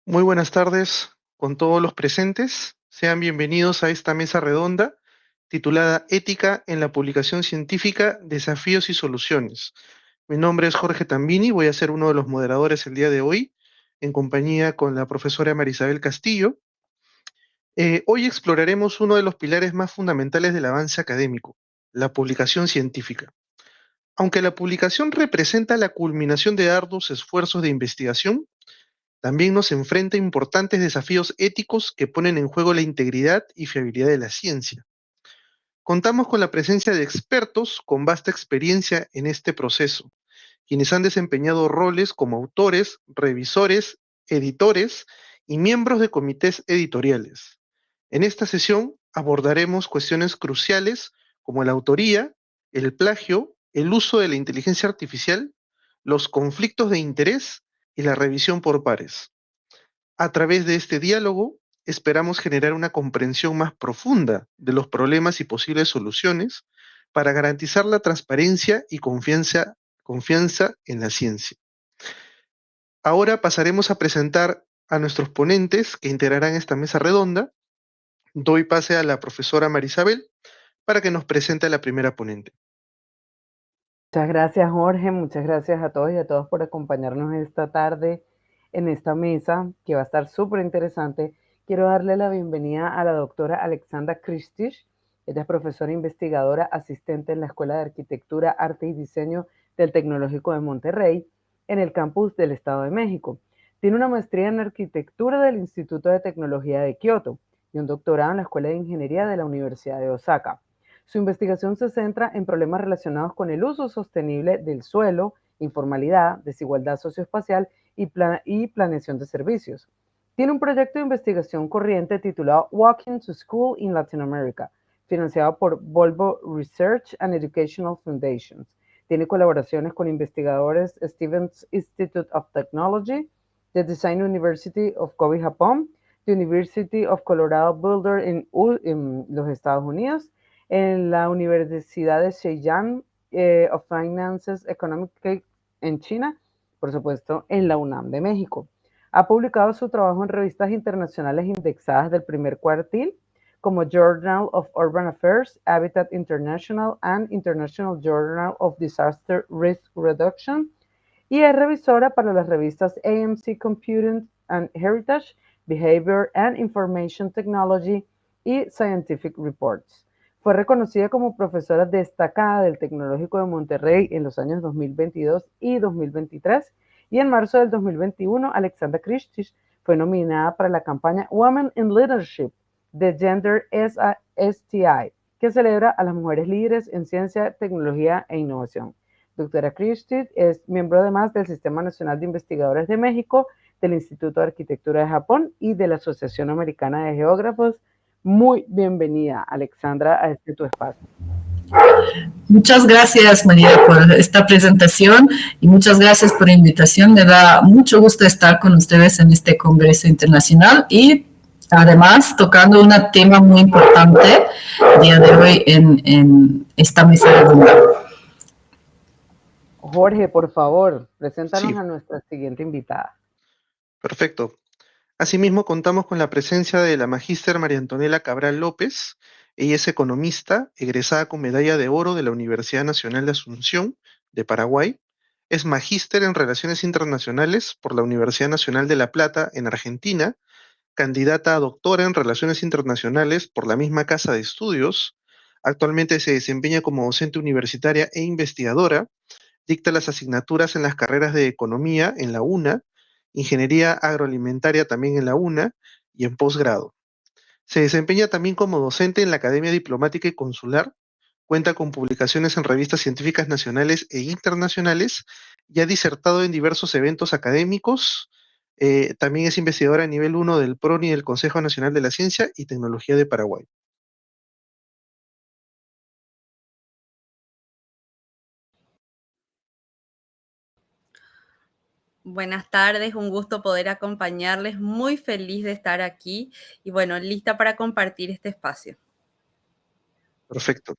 Muy buenas tardes con todos los presentes. Sean bienvenidos a esta mesa redonda titulada Ética en la publicación científica, desafíos y soluciones. Mi nombre es Jorge Tambini, voy a ser uno de los moderadores el día de hoy, en compañía con la profesora Marisabel Castillo. Hoy exploraremos uno de los pilares más fundamentales del avance académico, la publicación científica. Aunque la publicación representa la culminación de arduos esfuerzos de investigación, también nos enfrenta a importantes desafíos éticos que ponen en juego la integridad y fiabilidad de la ciencia. Contamos con la presencia de expertos con vasta experiencia en este proceso, quienes han desempeñado roles como autores, revisores, editores y miembros de comités editoriales. En esta sesión abordaremos cuestiones cruciales como la autoría, el plagio, el uso de la inteligencia artificial, los conflictos de interés y la revisión por pares. A través de este diálogo, esperamos generar una comprensión más profunda de los problemas y posibles soluciones para garantizar la transparencia y confianza en la ciencia. Ahora pasaremos a presentar a nuestros ponentes que integrarán esta mesa redonda. Doy pase a la profesora Marisabel para que nos presente a la primera ponente. Muchas gracias, Jorge. Muchas gracias a todos y a todas por acompañarnos esta tarde en esta mesa que va a estar súper interesante. Quiero darle la bienvenida a la doctora Alexandra Kristich. Ella es profesora investigadora asistente en la Escuela de Arquitectura, Arte y Diseño del Tecnológico de Monterrey, en el campus del Estado de México. Tiene una maestría en arquitectura del Instituto de Tecnología de Kioto y un doctorado en la Escuela de Ingeniería de la Universidad de Osaka. Su investigación se centra en problemas relacionados con el uso sostenible del suelo, informalidad, desigualdad socioespacial y planeación de servicios. Tiene un proyecto de investigación corriente titulado Walking to School in Latin America, financiado por Volvo Research and Educational Foundations. Tiene colaboraciones con investigadores Stevens Institute of Technology, the Design University of Kobe, Japón, the University of Colorado Boulder en los Estados Unidos, en la Universidad de Zhejiang of Finances Economic en China, por supuesto, en la UNAM de México. Ha publicado su trabajo en revistas internacionales indexadas del primer cuartil, como Journal of Urban Affairs, Habitat International and International Journal of Disaster Risk Reduction, y es revisora para las revistas AMC Computing and Heritage, Behavior and Information Technology y Scientific Reports. Fue reconocida como profesora destacada del Tecnológico de Monterrey en los años 2022 y 2023, y en marzo del 2021 Alexandra Kristich fue nominada para la campaña Women in Leadership de Gender STI, que celebra a las mujeres líderes en ciencia, tecnología e innovación. Doctora Kristich es miembro además del Sistema Nacional de Investigadores de México, del Instituto de Arquitectura de Japón y de la Asociación Americana de Geógrafos. Muy bienvenida, Alexandra, a este tu espacio. Muchas gracias, María, por esta presentación y muchas gracias por la invitación. Me da mucho gusto estar con ustedes en este Congreso Internacional y además tocando un tema muy importante el día de hoy en esta mesa redonda. Jorge, por favor, preséntanos Sí, a nuestra siguiente invitada. perfecto. Asimismo, contamos con la presencia de la magíster María Antonella Cabral López. Ella es economista, egresada con medalla de oro de la Universidad Nacional de Asunción de Paraguay. Es magíster en Relaciones Internacionales por la Universidad Nacional de La Plata en Argentina, candidata a doctora en Relaciones Internacionales por la misma casa de estudios. Actualmente se desempeña como docente universitaria e investigadora. Dicta las asignaturas en las carreras de Economía en la UNA, Ingeniería Agroalimentaria también en la UNA y en posgrado. Se desempeña también como docente en la Academia Diplomática y Consular, cuenta con publicaciones en revistas científicas nacionales e internacionales y ha disertado en diversos eventos académicos. También es investigadora a nivel 1 del PRONI del Consejo Nacional de la Ciencia y Tecnología de Paraguay. Buenas tardes, un gusto poder acompañarles, muy feliz de estar aquí y bueno, lista para compartir este espacio. Perfecto.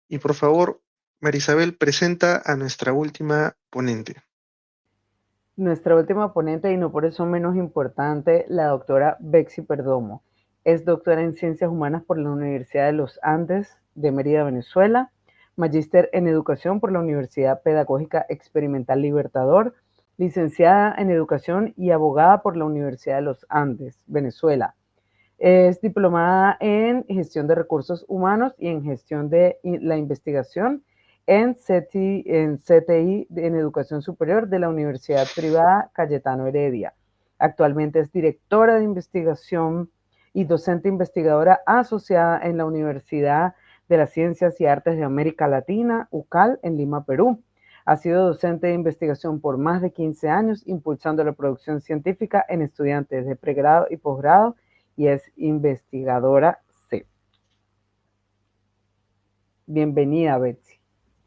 Y por favor, Marisabel, presenta a nuestra última ponente. Nuestra última ponente, y no por eso menos importante, la doctora Betsy Perdomo. Es doctora en Ciencias Humanas por la Universidad de los Andes de Mérida, Venezuela, magíster en Educación por la Universidad Pedagógica Experimental Libertador, licenciada en Educación y abogada por la Universidad de los Andes, Venezuela. Es diplomada en Gestión de Recursos Humanos y en Gestión de la Investigación en CTI, en Educación Superior de la Universidad Privada Cayetano Heredia. Actualmente es directora de investigación y docente investigadora asociada en la Universidad de las Ciencias y Artes de América Latina, UCAL, en Lima, Perú. Ha sido docente de investigación por más de 15 años, impulsando la producción científica en estudiantes de pregrado y posgrado, y es investigadora C. Bienvenida, Betsy.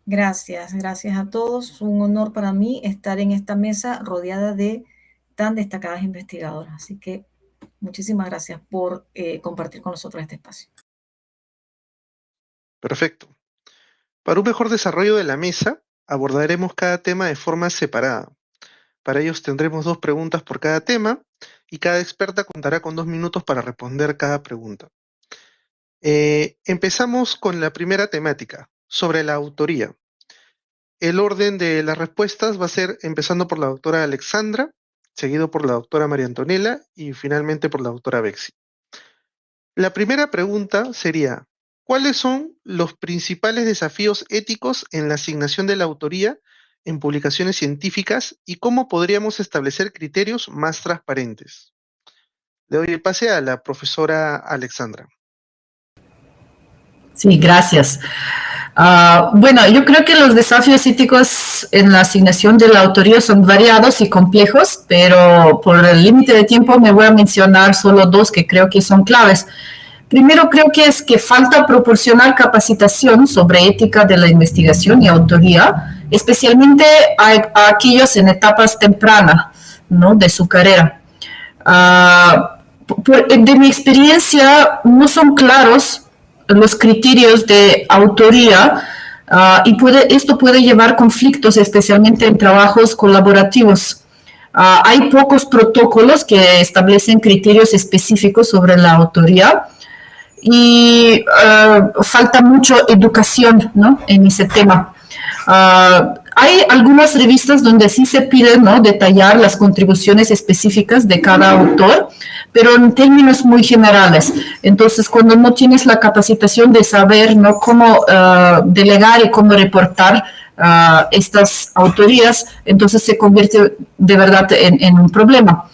Gracias a todos. Un honor para mí estar en esta mesa rodeada de tan destacadas investigadoras. Así que muchísimas gracias por compartir con nosotros este espacio. Perfecto. Para un mejor desarrollo de la mesa, abordaremos cada tema de forma separada. Para ellos tendremos 2 preguntas por cada tema y cada experta contará con 2 minutos para responder cada pregunta. Empezamos con la primera temática, sobre la autoría. El orden de las respuestas va a ser empezando por la doctora Alexandra, seguido por la doctora María Antonella y finalmente por la doctora Betsy. La primera pregunta sería, ¿cuáles son los principales desafíos éticos en la asignación de la autoría en publicaciones científicas y cómo podríamos establecer criterios más transparentes? Le doy el pase a la profesora Alexandra. Sí, gracias. Bueno, yo creo que los desafíos éticos en la asignación de la autoría son variados y complejos, pero por el límite de tiempo me voy a mencionar solo 2 que creo que son claves. Primero, creo que es que falta proporcionar capacitación sobre ética de la investigación y autoría, especialmente a aquellos en etapas tempranas, ¿no?, de su carrera. De mi experiencia, no son claros los criterios de autoría y esto puede llevar conflictos, especialmente en trabajos colaborativos. Hay pocos protocolos que establecen criterios específicos sobre la autoría y falta mucho educación, ¿no?, en ese tema. Hay algunas revistas donde sí se pide, ¿no?, detallar las contribuciones específicas de cada autor, pero en términos muy generales. Entonces, cuando no tienes la capacitación de saber, ¿no?, cómo delegar y cómo reportar estas autorías, entonces se convierte de verdad en un problema.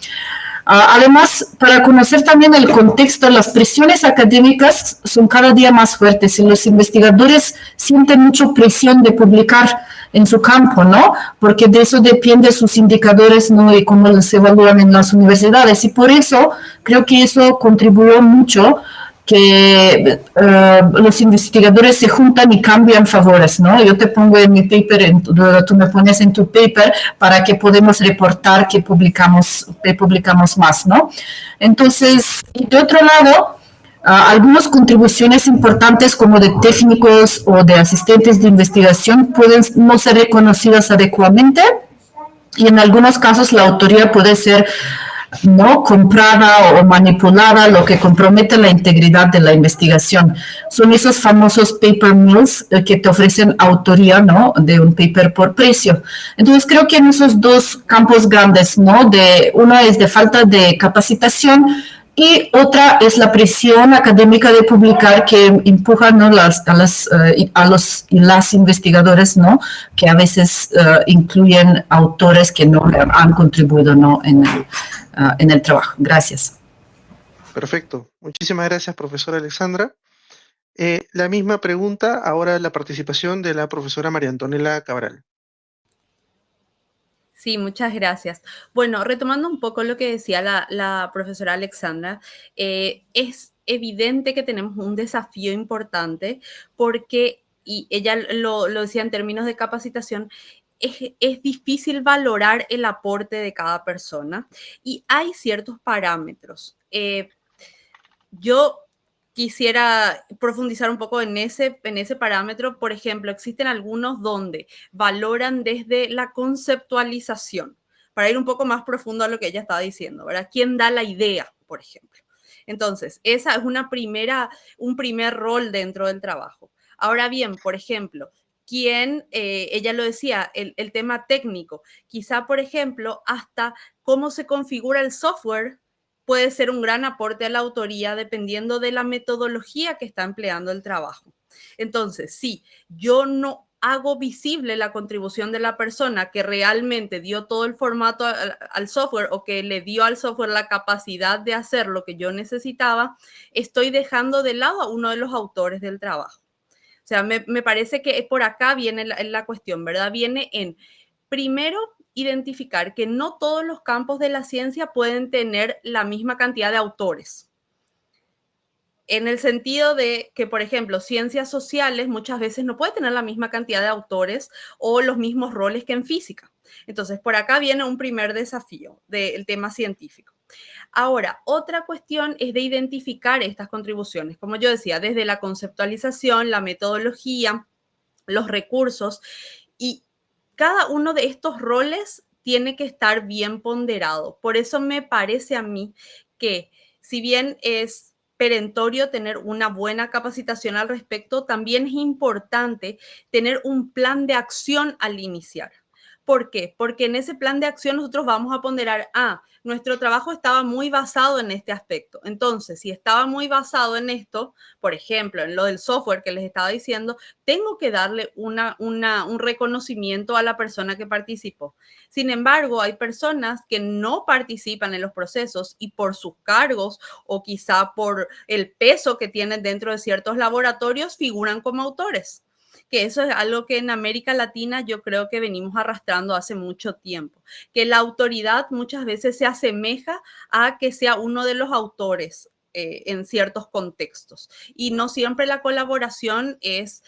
Además, para conocer también el contexto, las presiones académicas son cada día más fuertes y los investigadores sienten mucha presión de publicar en su campo, ¿no? Porque de eso dependen sus indicadores, ¿no?, y cómo los evalúan en las universidades. Y por eso creo que eso contribuyó mucho que los investigadores se juntan y cambian favores, ¿no? Yo te pongo en mi paper, tú me pones en tu paper para que podamos reportar que publicamos más, ¿no? Entonces, y de otro lado, algunas contribuciones importantes como de técnicos o de asistentes de investigación pueden no ser reconocidas adecuadamente y en algunos casos la autoría puede ser no comprada o manipulada, lo que compromete la integridad de la investigación. Son esos famosos paper mills que te ofrecen autoría, ¿no?, de un paper por precio. Entonces creo que en esos 2 campos grandes, ¿no?, uno es de falta de capacitación y otra es la presión académica de publicar que empuja, ¿no?, a los y las investigadores, ¿no?, que a veces incluyen autores que no han contribuido, ¿no?, en el trabajo. Gracias. Perfecto. Muchísimas gracias, profesora Alexandra. La misma pregunta, ahora la participación de la profesora María Antonella Cabral. Sí, muchas gracias. Bueno, retomando un poco lo que decía la profesora Alexandra, es evidente que tenemos un desafío importante porque, y ella lo decía en términos de capacitación, es difícil valorar el aporte de cada persona y hay ciertos parámetros. Yo quisiera profundizar un poco en ese parámetro. Por ejemplo, existen algunos donde valoran desde la conceptualización. para ir un poco más profundo a lo que ella estaba diciendo, ¿verdad? ¿Quién da la idea, por ejemplo? Entonces, esa es un primer rol dentro del trabajo. Ahora bien, por ejemplo, ella lo decía, el tema técnico, quizá, por ejemplo, hasta cómo se configura el software puede ser un gran aporte a la autoría dependiendo de la metodología que está empleando el trabajo. Entonces, sí, yo no hago visible la contribución de la persona que realmente dio todo el formato al software o que le dio al software la capacidad de hacer lo que yo necesitaba, estoy dejando de lado a uno de los autores del trabajo. O sea, me parece que por acá viene la cuestión, ¿verdad? Viene en, primero, identificar que no todos los campos de la ciencia pueden tener la misma cantidad de autores. En el sentido de que, por ejemplo, ciencias sociales muchas veces no puede tener la misma cantidad de autores o los mismos roles que en física. Entonces, por acá viene un primer desafío del tema científico. Ahora, otra cuestión es de identificar estas contribuciones, como yo decía, desde la conceptualización, la metodología, los recursos, y cada uno de estos roles tiene que estar bien ponderado. Por eso me parece a mí que, si bien es perentorio tener una buena capacitación al respecto, también es importante tener un plan de acción al iniciar. ¿Por qué? Porque en ese plan de acción nosotros vamos a ponderar, nuestro trabajo estaba muy basado en este aspecto. Entonces, si estaba muy basado en esto, por ejemplo, en lo del software que les estaba diciendo, tengo que darle un reconocimiento a la persona que participó. Sin embargo, hay personas que no participan en los procesos y por sus cargos o quizá por el peso que tienen dentro de ciertos laboratorios figuran como autores, que eso es algo que en América Latina yo creo que venimos arrastrando hace mucho tiempo, que la autoridad muchas veces se asemeja a que sea uno de los autores en ciertos contextos, y no siempre la colaboración es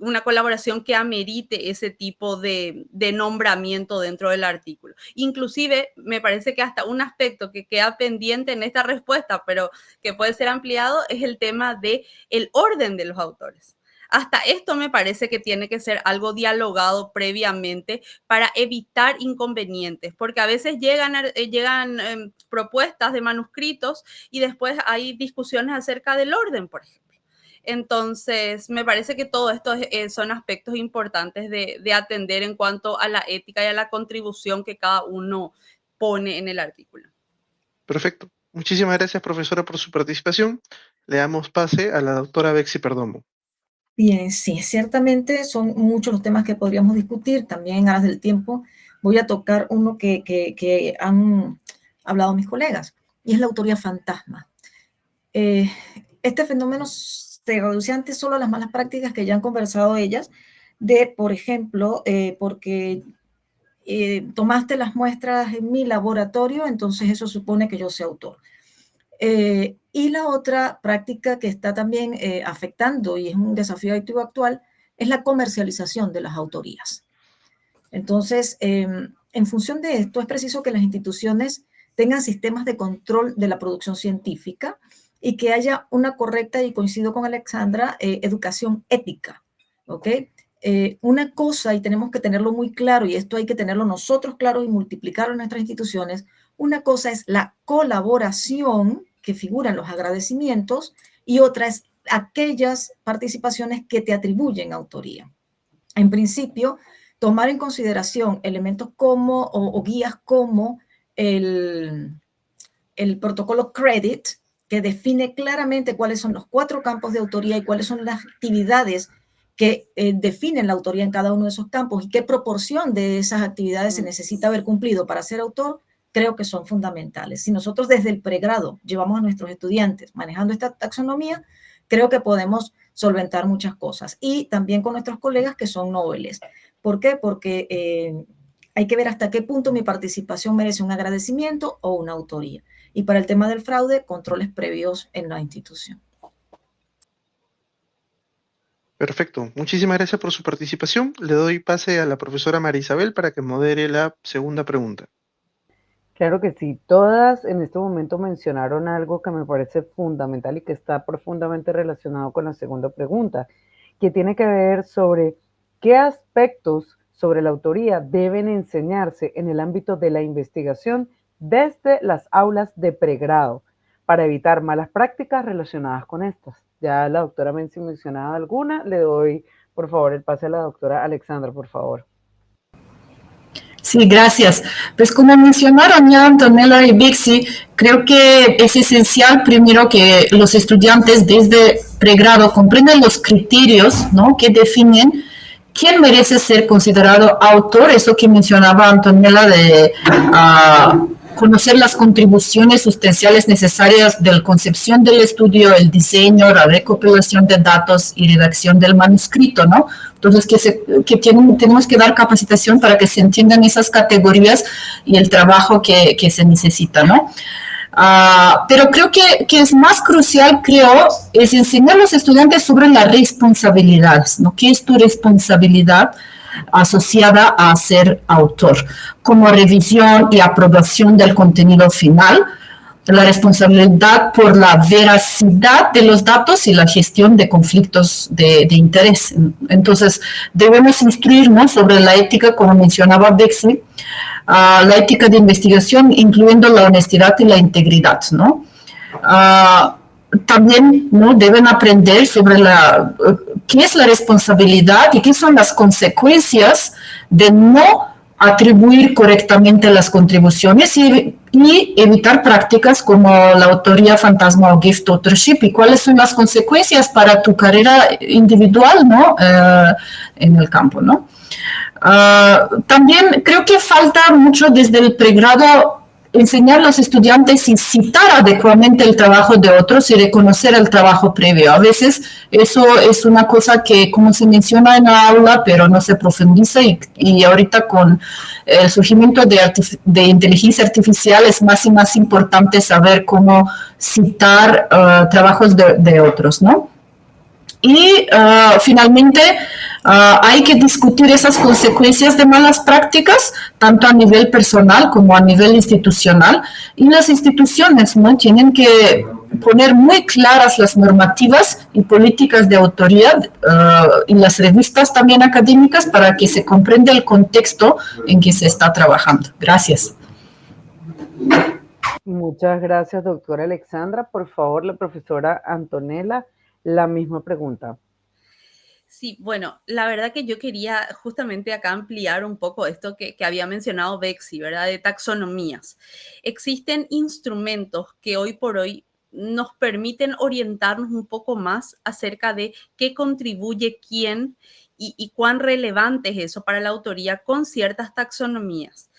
una colaboración que amerite ese tipo de nombramiento dentro del artículo. Inclusive, me parece que hasta un aspecto que queda pendiente en esta respuesta, pero que puede ser ampliado, es el tema del orden de los autores. Hasta esto me parece que tiene que ser algo dialogado previamente para evitar inconvenientes, porque a veces llegan propuestas de manuscritos y después hay discusiones acerca del orden, por ejemplo. Entonces, me parece que todo esto son aspectos importantes de atender en cuanto a la ética y a la contribución que cada uno pone en el artículo. Perfecto. Muchísimas gracias, profesora, por su participación. Le damos pase a la doctora Bexy Perdomo. Bien, sí, ciertamente son muchos los temas que podríamos discutir. También en aras del tiempo voy a tocar uno que han hablado mis colegas, y es la autoría fantasma. Este fenómeno se reduce antes solo a las malas prácticas que ya han conversado ellas, de, por ejemplo, porque tomaste las muestras en mi laboratorio, entonces eso supone que yo soy autor. Y la otra práctica que está también afectando, y es un desafío activo actual, es la comercialización de las autorías. Entonces, en función de esto, es preciso que las instituciones tengan sistemas de control de la producción científica y que haya una correcta, y coincido con Alexandra, educación ética, ¿ok? Una cosa, y tenemos que tenerlo muy claro, y esto hay que tenerlo nosotros claro y multiplicarlo en nuestras instituciones, una cosa es la colaboración que figuran los agradecimientos, y otra es aquellas participaciones que te atribuyen autoría. En principio, tomar en consideración elementos como o guías como el protocolo CREDIT, que define claramente cuáles son los 4 campos de autoría y cuáles son las actividades que definen la autoría en cada uno de esos campos, y qué proporción de esas actividades se necesita haber cumplido para ser autor, creo que son fundamentales. Si nosotros desde el pregrado llevamos a nuestros estudiantes manejando esta taxonomía, creo que podemos solventar muchas cosas. Y también con nuestros colegas que son noveles. ¿Por qué? Porque hay que ver hasta qué punto mi participación merece un agradecimiento o una autoría. Y para el tema del fraude, controles previos en la institución. Perfecto. Muchísimas gracias por su participación. Le doy pase a la profesora María Isabel para que modere la segunda pregunta. Claro que sí, todas en este momento mencionaron algo que me parece fundamental y que está profundamente relacionado con la segunda pregunta, que tiene que ver sobre qué aspectos sobre la autoría deben enseñarse en el ámbito de la investigación desde las aulas de pregrado para evitar malas prácticas relacionadas con estas. Ya la doctora mencionaba alguna, le doy por favor el pase a la doctora Alexandra, por favor. Sí, gracias. Pues como mencionaron ya Antonella y Bixi, creo que es esencial primero que los estudiantes desde pregrado comprendan los criterios, ¿no?, que definen quién merece ser considerado autor, eso que mencionaba Antonella de conocer las contribuciones sustanciales necesarias de la concepción del estudio, el diseño, la recopilación de datos y redacción del manuscrito, ¿no? Entonces, tenemos que dar capacitación para que se entiendan esas categorías y el trabajo que se necesita, ¿no? Pero creo que es más crucial, es enseñar a los estudiantes sobre las responsabilidades, ¿no? ¿Qué es tu responsabilidad asociada a ser autor? Como revisión y aprobación del contenido final, la responsabilidad por la veracidad de los datos y la gestión de conflictos de interés. Entonces, debemos instruirnos sobre la ética, como mencionaba Bexley, la ética de investigación, incluyendo la honestidad y la integridad, ¿no? También, ¿no?, deben aprender sobre qué es la responsabilidad y qué son las consecuencias de no atribuir correctamente las contribuciones y evitar prácticas como la autoría fantasma o gift authorship, y cuáles son las consecuencias para tu carrera individual, ¿no?, en el campo, ¿no? También creo que falta mucho desde el pregrado enseñar a los estudiantes y citar adecuadamente el trabajo de otros y reconocer el trabajo previo. A veces eso es una cosa que, como se menciona en la aula, pero no se profundiza, y ahorita con el surgimiento de inteligencia artificial es más y más importante saber cómo citar trabajos de otros, ¿no? Y finalmente hay que discutir esas consecuencias de malas prácticas, tanto a nivel personal como a nivel institucional. Y las instituciones, ¿no?, tienen que poner muy claras las normativas y políticas de autoría, y las revistas también académicas, para que se comprenda el contexto en que se está trabajando. Gracias. Muchas gracias, doctora Alexandra. Por favor, la profesora Antonella, la misma pregunta. Sí, bueno, la verdad que yo quería justamente acá ampliar un poco esto que había mencionado Bexi, ¿verdad? De taxonomías. Existen instrumentos que hoy por hoy nos permiten orientarnos un poco más acerca de qué contribuye quién y cuán relevante es eso para la autoría con ciertas taxonomías.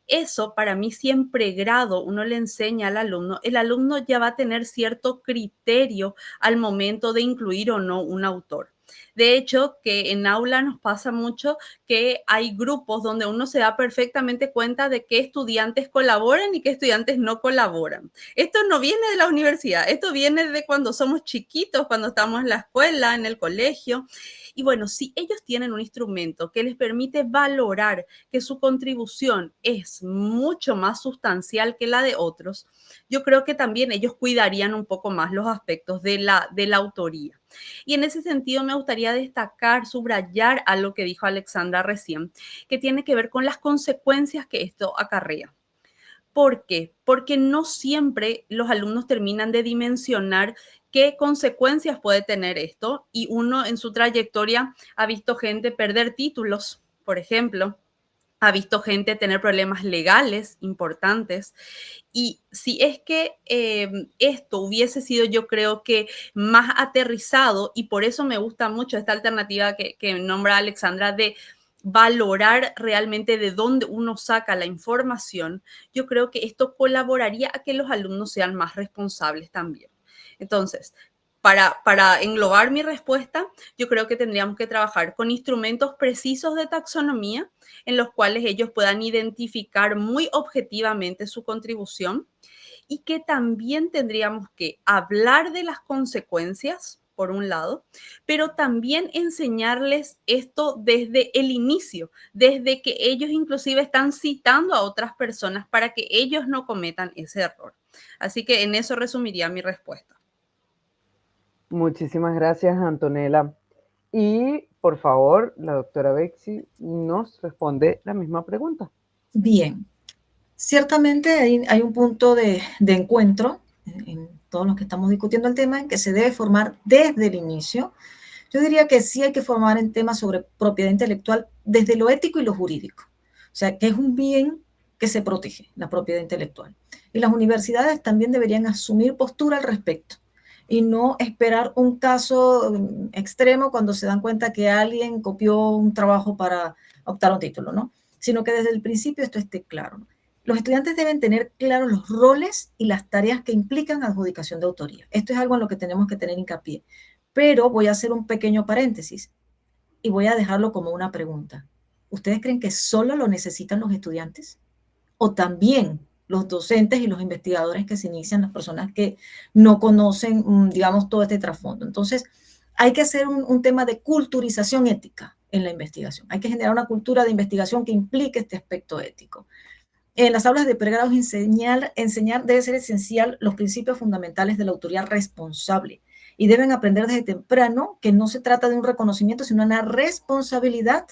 Eso para mí siempre grado uno le enseña al alumno, el alumno ya va a tener cierto criterio al momento de incluir o no un autor. De hecho, que en aula nos pasa mucho que hay grupos donde uno se da perfectamente cuenta de qué estudiantes colaboran y qué estudiantes no colaboran. Esto no viene de la universidad, esto viene de cuando somos chiquitos, cuando estamos en la escuela, en el colegio. Y bueno, si ellos tienen un instrumento que les permite valorar que su contribución es mucho más sustancial que la de otros, yo creo que también ellos cuidarían un poco más los aspectos de la autoría. Y en ese sentido me gustaría destacar, subrayar a lo que dijo Alexandra recién, que tiene que ver con las consecuencias que esto acarrea. ¿Por qué? Porque no siempre los alumnos terminan de dimensionar qué consecuencias puede tener esto, y uno en su trayectoria ha visto gente perder títulos, por ejemplo, ha visto gente tener problemas legales importantes. Y si es que esto hubiese sido, yo creo que más aterrizado, y por eso me gusta mucho esta alternativa que nombra Alexandra de valorar realmente de dónde uno saca la información, yo creo que esto colaboraría a que los alumnos sean más responsables también. Entonces, para englobar mi respuesta, yo creo que tendríamos que trabajar con instrumentos precisos de taxonomía en los cuales ellos puedan identificar muy objetivamente su contribución, y que también tendríamos que hablar de las consecuencias, por un lado, pero también enseñarles esto desde el inicio, desde que ellos inclusive están citando a otras personas para que ellos no cometan ese error. Así que en eso resumiría mi respuesta. Muchísimas gracias, Antonella. Y por favor, la doctora Betsy nos responde la misma pregunta. Bien, ciertamente hay un punto de encuentro en todos los que estamos discutiendo el tema, en que se debe formar desde el inicio. Yo diría que sí hay que formar en temas sobre propiedad intelectual desde lo ético y lo jurídico. O sea, que es un bien que se protege, la propiedad intelectual. Y las universidades también deberían asumir postura al respecto y no esperar un caso extremo cuando se dan cuenta que alguien copió un trabajo para optar a un título, ¿no? Sino que desde el principio esto esté claro. Los estudiantes deben tener claros los roles y las tareas que implican adjudicación de autoría. Esto es algo en lo que tenemos que tener hincapié. Pero voy a hacer un pequeño paréntesis y voy a dejarlo como una pregunta. ¿Ustedes creen que solo lo necesitan los estudiantes? ¿O también los docentes y los investigadores que se inician, las personas que no conocen, digamos, todo este trasfondo? Entonces, hay que hacer un tema de culturización ética en la investigación. Hay que generar una cultura de investigación que implique este aspecto ético. En las aulas de pregrado enseñar debe ser esencial los principios fundamentales de la autoría responsable y deben aprender desde temprano que no se trata de un reconocimiento, sino una responsabilidad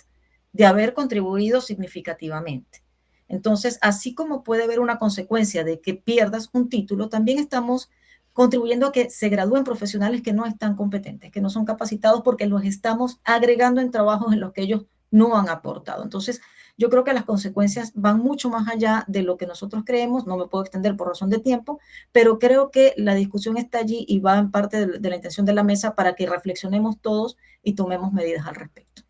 de haber contribuido significativamente. Entonces, así como puede haber una consecuencia de que pierdas un título, también estamos contribuyendo a que se gradúen profesionales que no están competentes, que no son capacitados porque los estamos agregando en trabajos en los que ellos no han aportado. Entonces, yo creo que las consecuencias van mucho más allá de lo que nosotros creemos. No me puedo extender por razón de tiempo, pero creo que la discusión está allí y va en parte de la intención de la mesa para que reflexionemos todos y tomemos medidas al respecto.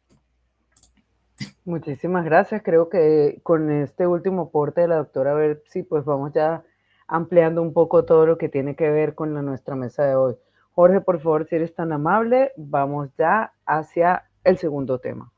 Muchísimas gracias. Creo que con este último aporte de la doctora Betsy, pues vamos ya ampliando un poco todo lo que tiene que ver con nuestra mesa de hoy. Jorge, por favor, si eres tan amable, vamos ya hacia el segundo tema.